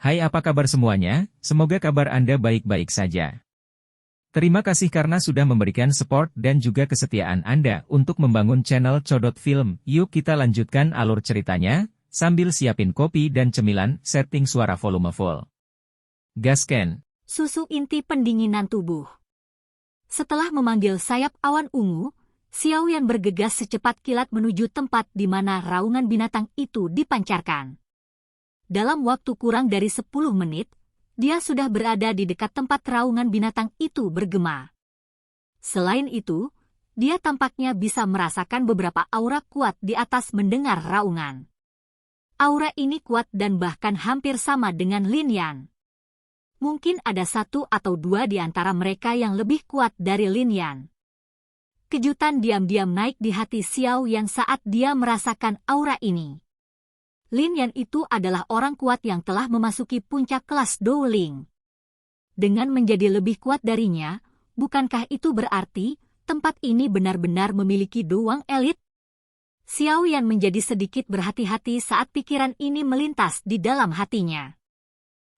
Hai, apa kabar semuanya? Semoga kabar Anda baik-baik saja. Terima kasih karena sudah memberikan support dan juga kesetiaan Anda untuk membangun channel Codot Film. Yuk kita lanjutkan alur ceritanya, sambil siapin kopi dan cemilan, setting suara volume full. Gasken. Susu inti pendinginan tubuh. Setelah memanggil sayap awan ungu, Xiao Yan bergegas secepat kilat menuju tempat di mana raungan binatang itu dipancarkan. Dalam waktu kurang dari 10 menit, dia sudah berada di dekat tempat raungan binatang itu bergema. Selain itu, dia tampaknya bisa merasakan beberapa aura kuat di atas mendengar raungan. Aura ini kuat dan bahkan hampir sama dengan Lin Yan. Mungkin ada satu atau dua di antara mereka yang lebih kuat dari Lin Yan. Kejutan diam-diam naik di hati Xiao Yan saat dia merasakan aura ini. Lin Yan itu adalah orang kuat yang telah memasuki puncak kelas Douling. Dengan menjadi lebih kuat darinya, bukankah itu berarti tempat ini benar-benar memiliki doang elit? Xiao Yan menjadi sedikit berhati-hati saat pikiran ini melintas di dalam hatinya.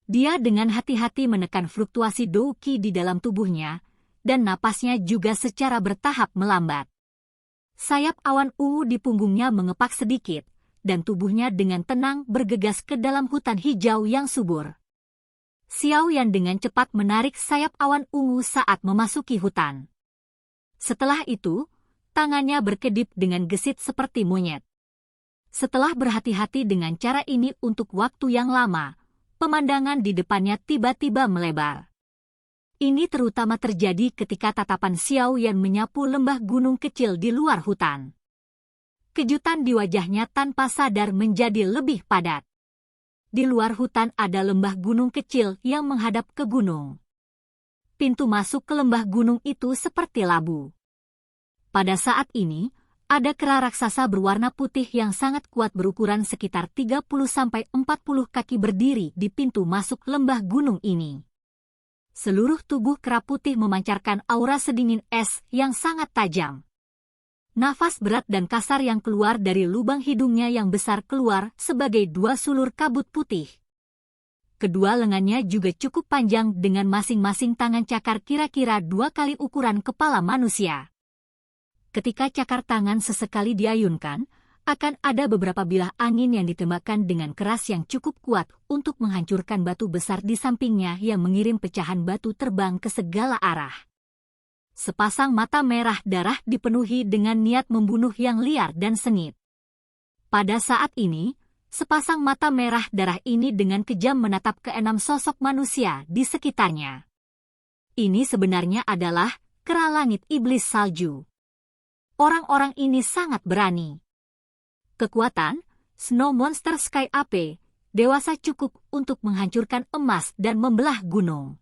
Dia dengan hati-hati menekan fluktuasi Dou Qi di dalam tubuhnya, dan napasnya juga secara bertahap melambat. Sayap awan ungu di punggungnya mengepak sedikit, dan tubuhnya dengan tenang bergegas ke dalam hutan hijau yang subur. Xiao Yan dengan cepat menarik sayap awan ungu saat memasuki hutan. Setelah itu, tangannya berkedip dengan gesit seperti monyet. Setelah berhati-hati dengan cara ini untuk waktu yang lama, pemandangan di depannya tiba-tiba melebar. Ini terutama terjadi ketika tatapan Xiao Yan menyapu lembah gunung kecil di luar hutan. Kejutan di wajahnya tanpa sadar menjadi lebih padat. Di luar hutan ada lembah gunung kecil yang menghadap ke gunung. Pintu masuk ke lembah gunung itu seperti labu. Pada saat ini, ada kera raksasa berwarna putih yang sangat kuat berukuran sekitar 30-40 kaki berdiri di pintu masuk lembah gunung ini. Seluruh tubuh kera putih memancarkan aura sedingin es yang sangat tajam. Nafas berat dan kasar yang keluar dari lubang hidungnya yang besar keluar sebagai dua sulur kabut putih. Kedua lengannya juga cukup panjang dengan masing-masing tangan cakar kira-kira 2 kali ukuran kepala manusia. Ketika cakar tangan sesekali diayunkan, akan ada beberapa bilah angin yang ditembakkan dengan keras yang cukup kuat untuk menghancurkan batu besar di sampingnya yang mengirim pecahan batu terbang ke segala arah. Sepasang mata merah darah dipenuhi dengan niat membunuh yang liar dan sengit. Pada saat ini, sepasang mata merah darah ini dengan kejam menatap keenam sosok manusia di sekitarnya. Ini sebenarnya adalah kera langit iblis salju. Orang-orang ini sangat berani. Kekuatan, Snow Monster Sky AP, dewasa cukup untuk menghancurkan emas dan membelah gunung.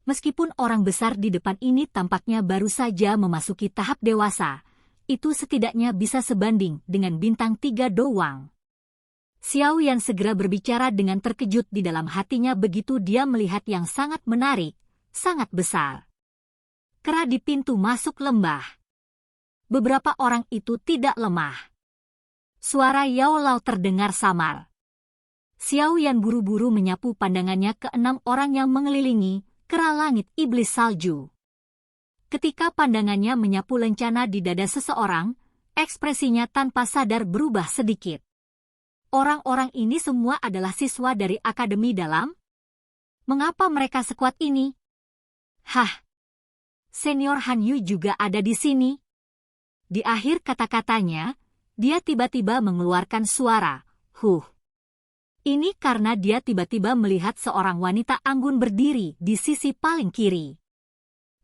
Meskipun orang besar di depan ini tampaknya baru saja memasuki tahap dewasa, itu setidaknya bisa sebanding dengan bintang 3 doang. Xiao Yan segera berbicara dengan terkejut di dalam hatinya begitu dia melihat yang sangat menarik, sangat besar. Kera di pintu masuk lembah. Beberapa orang itu tidak lemah. Suara Yao Lao terdengar samar. Xiao Yan buru-buru menyapu pandangannya ke 6 orang yang mengelilingi kera langit iblis salju. Ketika pandangannya menyapu lencana di dada seseorang, ekspresinya tanpa sadar berubah sedikit. Orang-orang ini semua adalah siswa dari Akademi Dalam? Mengapa mereka sekuat ini? Hah! Senior Han Yu juga ada di sini. Di akhir kata-katanya, dia tiba-tiba mengeluarkan suara, huh. Ini karena dia tiba-tiba melihat seorang wanita anggun berdiri di sisi paling kiri.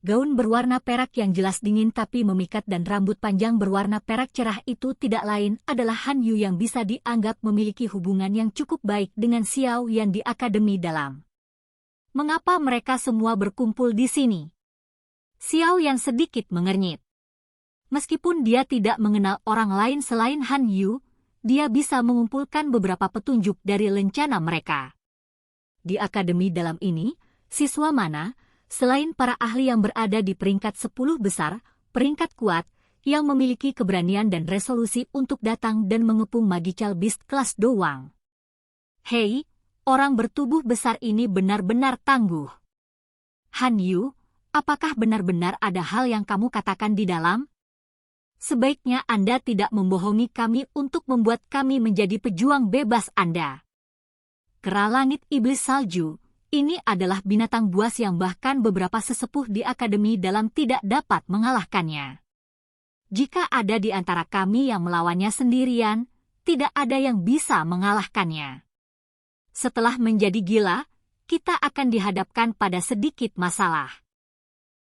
Gaun berwarna perak yang jelas dingin tapi memikat dan rambut panjang berwarna perak cerah itu tidak lain adalah Han Yu yang bisa dianggap memiliki hubungan yang cukup baik dengan Xiao Yan di Akademi Dalam. Mengapa mereka semua berkumpul di sini? Xiao Yan sedikit mengernyit. Meskipun dia tidak mengenal orang lain selain Han Yu, dia bisa mengumpulkan beberapa petunjuk dari lencana mereka. Di Akademi Dalam ini, siswa mana, selain para ahli yang berada di peringkat 10 besar, peringkat kuat, yang memiliki keberanian dan resolusi untuk datang dan mengepung Magical Beast kelas doang. Hei, orang bertubuh besar ini benar-benar tangguh. Han Yu, apakah benar-benar ada hal yang kamu katakan di dalam? Sebaiknya Anda tidak membohongi kami untuk membuat kami menjadi pejuang bebas Anda. Kera langit iblis salju, ini adalah binatang buas yang bahkan beberapa sesepuh di akademi dalam tidak dapat mengalahkannya. Jika ada di antara kami yang melawannya sendirian, tidak ada yang bisa mengalahkannya. Setelah menjadi gila, kita akan dihadapkan pada sedikit masalah.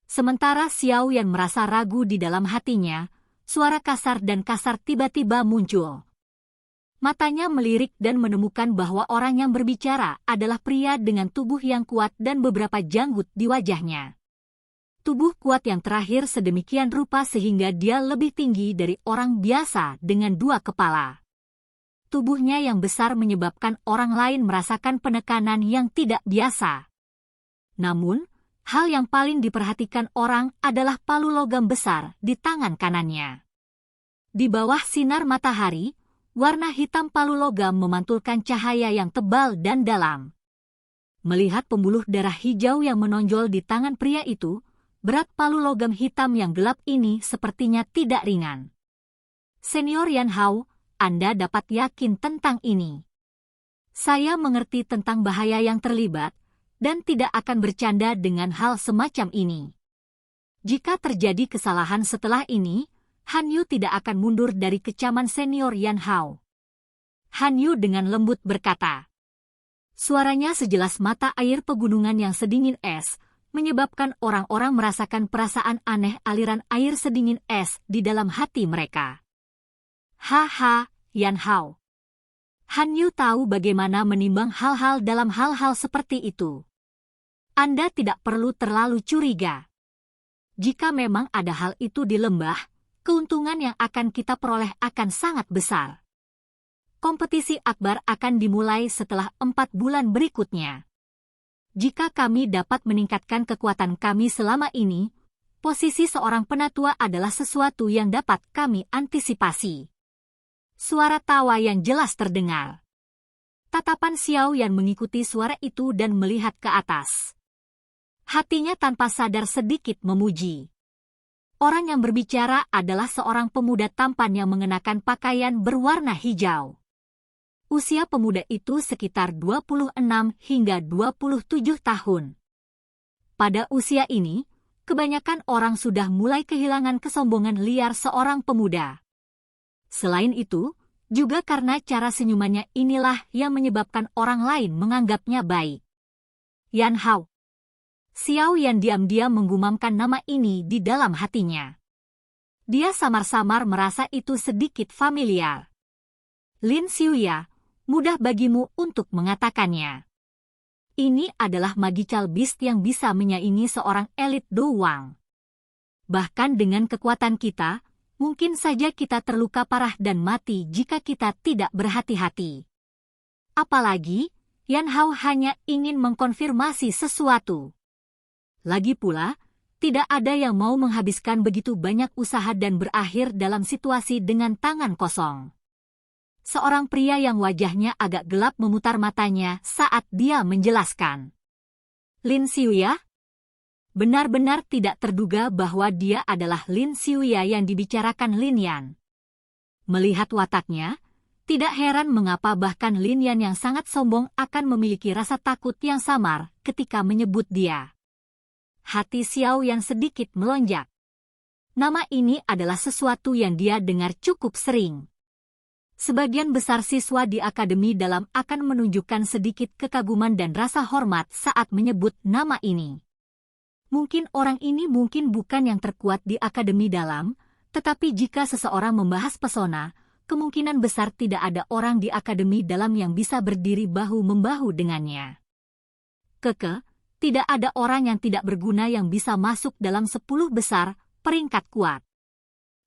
Sementara Xiao Yan merasa ragu di dalam hatinya, suara kasar dan kasar tiba-tiba muncul. Matanya melirik dan menemukan bahwa orang yang berbicara adalah pria dengan tubuh yang kuat dan beberapa janggut di wajahnya. Tubuh kuat yang terakhir sedemikian rupa sehingga dia lebih tinggi dari orang biasa dengan 2 kepala. Tubuhnya yang besar menyebabkan orang lain merasakan penekanan yang tidak biasa. Namun, hal yang paling diperhatikan orang adalah palu logam besar di tangan kanannya. Di bawah sinar matahari, warna hitam palu logam memantulkan cahaya yang tebal dan dalam. Melihat pembuluh darah hijau yang menonjol di tangan pria itu, berat palu logam hitam yang gelap ini sepertinya tidak ringan. Senior Yan Hao, Anda dapat yakin tentang ini. Saya mengerti tentang bahaya yang terlibat, dan tidak akan bercanda dengan hal semacam ini. Jika terjadi kesalahan setelah ini, Han Yu tidak akan mundur dari kecaman senior Yan Hao. Han Yu dengan lembut berkata. Suaranya sejelas mata air pegunungan yang sedingin es, menyebabkan orang-orang merasakan perasaan aneh aliran air sedingin es di dalam hati mereka. Haha, Yan Hao. Han Yu tahu bagaimana menimbang hal-hal dalam hal-hal seperti itu. Anda tidak perlu terlalu curiga. Jika memang ada hal itu di lembah, keuntungan yang akan kita peroleh akan sangat besar. Kompetisi akbar akan dimulai setelah 4 bulan berikutnya. Jika kami dapat meningkatkan kekuatan kami selama ini, posisi seorang penatua adalah sesuatu yang dapat kami antisipasi. Suara tawa yang jelas terdengar. Tatapan Xiao Yan mengikuti suara itu dan melihat ke atas. Hatinya tanpa sadar sedikit memuji. Orang yang berbicara adalah seorang pemuda tampan yang mengenakan pakaian berwarna hijau. Usia pemuda itu sekitar 26 hingga 27 tahun. Pada usia ini, kebanyakan orang sudah mulai kehilangan kesombongan liar seorang pemuda. Selain itu, juga karena cara senyumannya inilah yang menyebabkan orang lain menganggapnya baik. Yan Hao. Xiao Yan diam-diam menggumamkan nama ini di dalam hatinya. Dia samar-samar merasa itu sedikit familiar. Lin Xiuya, mudah bagimu untuk mengatakannya. Ini adalah magical beast yang bisa menyaingi seorang elit doang. Bahkan dengan kekuatan kita, mungkin saja kita terluka parah dan mati jika kita tidak berhati-hati. Apalagi, Yan Hao hanya ingin mengkonfirmasi sesuatu. Lagi pula, tidak ada yang mau menghabiskan begitu banyak usaha dan berakhir dalam situasi dengan tangan kosong. Seorang pria yang wajahnya agak gelap memutar matanya saat dia menjelaskan. Lin Xiuya? Benar-benar tidak terduga bahwa dia adalah Lin Xiuya yang dibicarakan Lin Yan. Melihat wataknya, tidak heran mengapa bahkan Lin Yan yang sangat sombong akan memiliki rasa takut yang samar ketika menyebut dia. Hati Xiao yang sedikit melonjak. Nama ini adalah sesuatu yang dia dengar cukup sering. Sebagian besar siswa di akademi dalam akan menunjukkan sedikit kekaguman dan rasa hormat saat menyebut nama ini. Mungkin orang ini mungkin bukan yang terkuat di akademi dalam, tetapi jika seseorang membahas pesona, kemungkinan besar tidak ada orang di akademi dalam yang bisa berdiri bahu-membahu dengannya. Tidak ada orang yang tidak berguna yang bisa masuk dalam 10 besar peringkat kuat.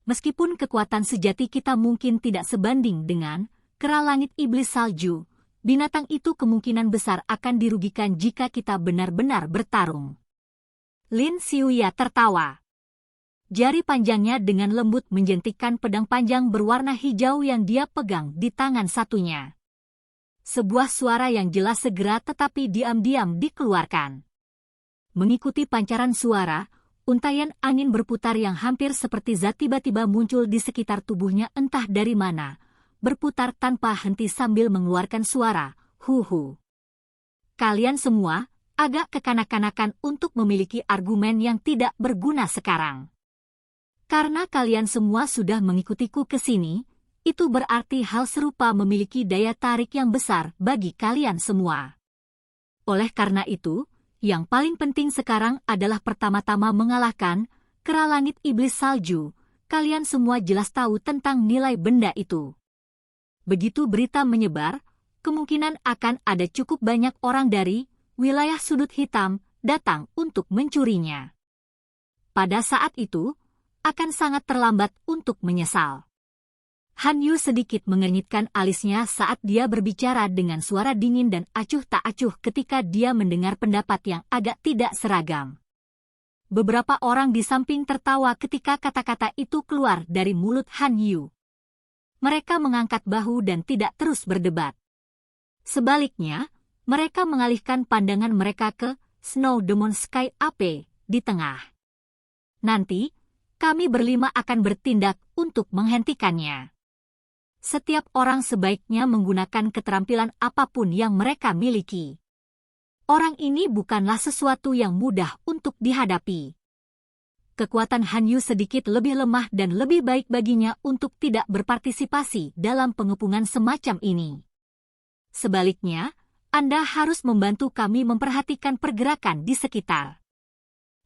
Meskipun kekuatan sejati kita mungkin tidak sebanding dengan kera langit iblis salju, binatang itu kemungkinan besar akan dirugikan jika kita benar-benar bertarung. Lin Xiuya tertawa. Jari panjangnya dengan lembut menjentikkan pedang panjang berwarna hijau yang dia pegang di tangan satunya. Sebuah suara yang jelas segera tetapi diam-diam dikeluarkan. Mengikuti pancaran suara, untaian angin berputar yang hampir seperti zat tiba-tiba muncul di sekitar tubuhnya entah dari mana, berputar tanpa henti sambil mengeluarkan suara, hu-hu. Kalian semua agak kekanak-kanakan untuk memiliki argumen yang tidak berguna sekarang. Karena kalian semua sudah mengikutiku ke sini, itu berarti hal serupa memiliki daya tarik yang besar bagi kalian semua. Oleh karena itu, yang paling penting sekarang adalah pertama-tama mengalahkan kera langit iblis salju. Kalian semua jelas tahu tentang nilai benda itu. Begitu berita menyebar, kemungkinan akan ada cukup banyak orang dari wilayah sudut hitam datang untuk mencurinya. Pada saat itu, akan sangat terlambat untuk menyesal. Han Yu sedikit mengernyitkan alisnya saat dia berbicara dengan suara dingin dan acuh tak acuh ketika dia mendengar pendapat yang agak tidak seragam. Beberapa orang di samping tertawa ketika kata-kata itu keluar dari mulut Han Yu. Mereka mengangkat bahu dan tidak terus berdebat. Sebaliknya, mereka mengalihkan pandangan mereka ke Snow Demon Sky AP di tengah. Nanti, kami berlima akan bertindak untuk menghentikannya. Setiap orang sebaiknya menggunakan keterampilan apapun yang mereka miliki. Orang ini bukanlah sesuatu yang mudah untuk dihadapi. Kekuatan Han Yu sedikit lebih lemah dan lebih baik baginya untuk tidak berpartisipasi dalam pengepungan semacam ini. Sebaliknya, Anda harus membantu kami memperhatikan pergerakan di sekitar.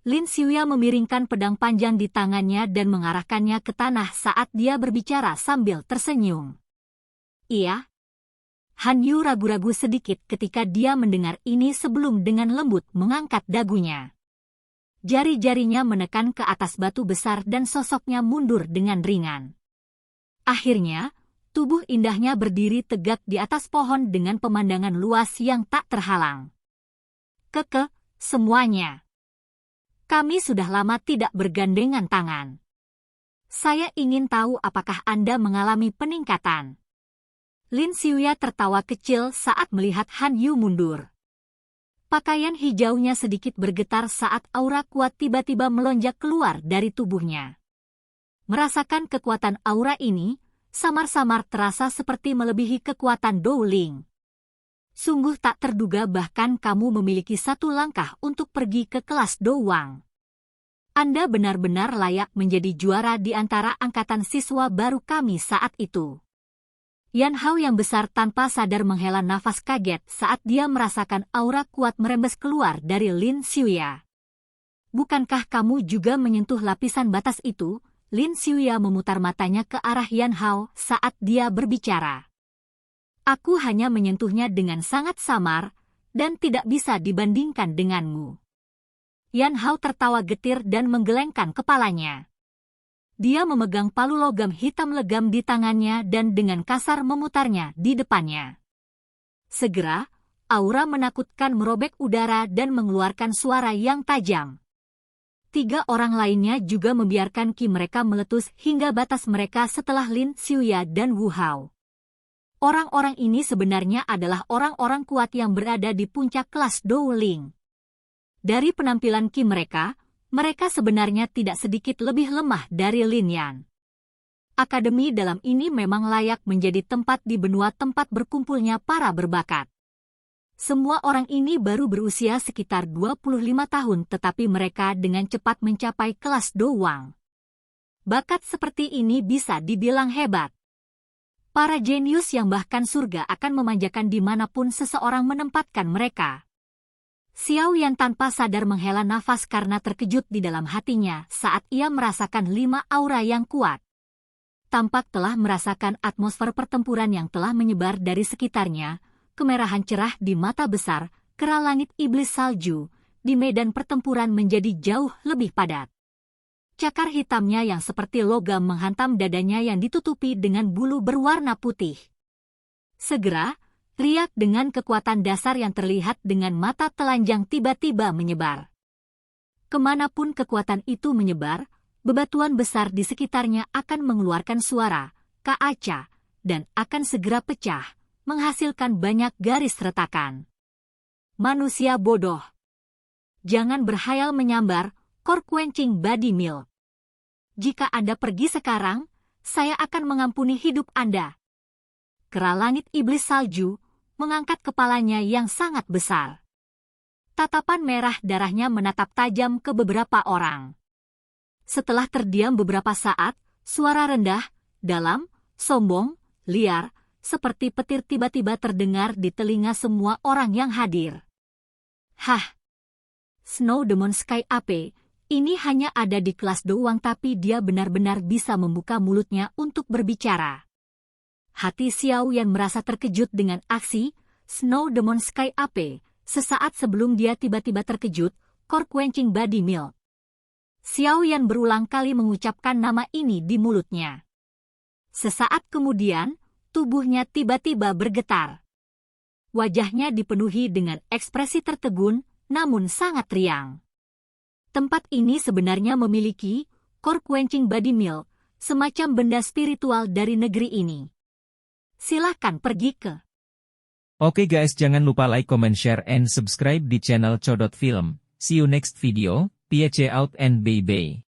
Lin Xiuya memiringkan pedang panjang di tangannya dan mengarahkannya ke tanah saat dia berbicara sambil tersenyum. Iya. Han Yu ragu-ragu sedikit ketika dia mendengar ini sebelum dengan lembut mengangkat dagunya. Jari-jarinya menekan ke atas batu besar dan sosoknya mundur dengan ringan. Akhirnya, tubuh indahnya berdiri tegak di atas pohon dengan pemandangan luas yang tak terhalang. Semuanya. Kami sudah lama tidak bergandengan tangan. Saya ingin tahu apakah Anda mengalami peningkatan. Lin Xiuya tertawa kecil saat melihat Han Yu mundur. Pakaian hijaunya sedikit bergetar saat aura kuat tiba-tiba melonjak keluar dari tubuhnya. Merasakan kekuatan aura ini, samar-samar terasa seperti melebihi kekuatan Dou-Ling. Sungguh tak terduga bahkan kamu memiliki satu langkah untuk pergi ke kelas Dou-Wang. Anda benar-benar layak menjadi juara di antara angkatan siswa baru kami saat itu. Yan Hao yang besar tanpa sadar menghela nafas kaget saat dia merasakan aura kuat merembes keluar dari Lin Xiuya. Bukankah kamu juga menyentuh lapisan batas itu? Lin Xiuya memutar matanya ke arah Yan Hao saat dia berbicara. Aku hanya menyentuhnya dengan sangat samar, dan tidak bisa dibandingkan denganmu. Yan Hao tertawa getir dan menggelengkan kepalanya. Dia memegang palu logam hitam legam di tangannya dan dengan kasar memutarnya di depannya. Segera, aura menakutkan merobek udara dan mengeluarkan suara yang tajam. 3 orang lainnya juga membiarkan ki mereka meletus hingga batas mereka setelah Lin Xiuya dan Wu Hao. Orang-orang ini sebenarnya adalah orang-orang kuat yang berada di puncak kelas Dou-Ling. Dari penampilan ki mereka sebenarnya tidak sedikit lebih lemah dari Lin Yan. Akademi dalam ini memang layak menjadi tempat di benua tempat berkumpulnya para berbakat. Semua orang ini baru berusia sekitar 25 tahun tetapi mereka dengan cepat mencapai kelas Dou-Wang. Bakat seperti ini bisa dibilang hebat. Para jenius yang bahkan surga akan memanjakan dimanapun seseorang menempatkan mereka. Xiao Yan tanpa sadar menghela nafas karena terkejut di dalam hatinya saat ia merasakan 5 aura yang kuat. Tampak telah merasakan atmosfer pertempuran yang telah menyebar dari sekitarnya, kemerahan cerah di mata besar, kera langit iblis salju, di medan pertempuran menjadi jauh lebih padat. Cakar hitamnya yang seperti logam menghantam dadanya yang ditutupi dengan bulu berwarna putih. Segera, riak dengan kekuatan dasar yang terlihat dengan mata telanjang tiba-tiba menyebar. Kemanapun kekuatan itu menyebar, bebatuan besar di sekitarnya akan mengeluarkan suara, kaaca, dan akan segera pecah, menghasilkan banyak garis retakan. Manusia bodoh. Jangan berhayal menyambar core quenching body milk. Jika Anda pergi sekarang, saya akan mengampuni hidup Anda. Kera langit iblis salju mengangkat kepalanya yang sangat besar. Tatapan merah darahnya menatap tajam ke beberapa orang. Setelah terdiam beberapa saat, suara rendah, dalam, sombong, liar, seperti petir tiba-tiba terdengar di telinga semua orang yang hadir. Hah! Snow Demon Sky AP, ini hanya ada di kelas doang tapi dia benar-benar bisa membuka mulutnya untuk berbicara. Hati Xiao Yan merasa terkejut dengan aksi Snow Demon Sky AP. Sesaat sebelum dia tiba-tiba terkejut, core quenching body milk. Xiao Yan berulang kali mengucapkan nama ini di mulutnya. Sesaat kemudian, tubuhnya tiba-tiba bergetar. Wajahnya dipenuhi dengan ekspresi tertegun, namun sangat riang. Tempat ini sebenarnya memiliki core quenching body milk, semacam benda spiritual dari negeri ini. Silahkan pergi ke. Oke guys, jangan lupa like, comment, share, and subscribe di channel Codot Film. See you next video, peace out and bye-bye.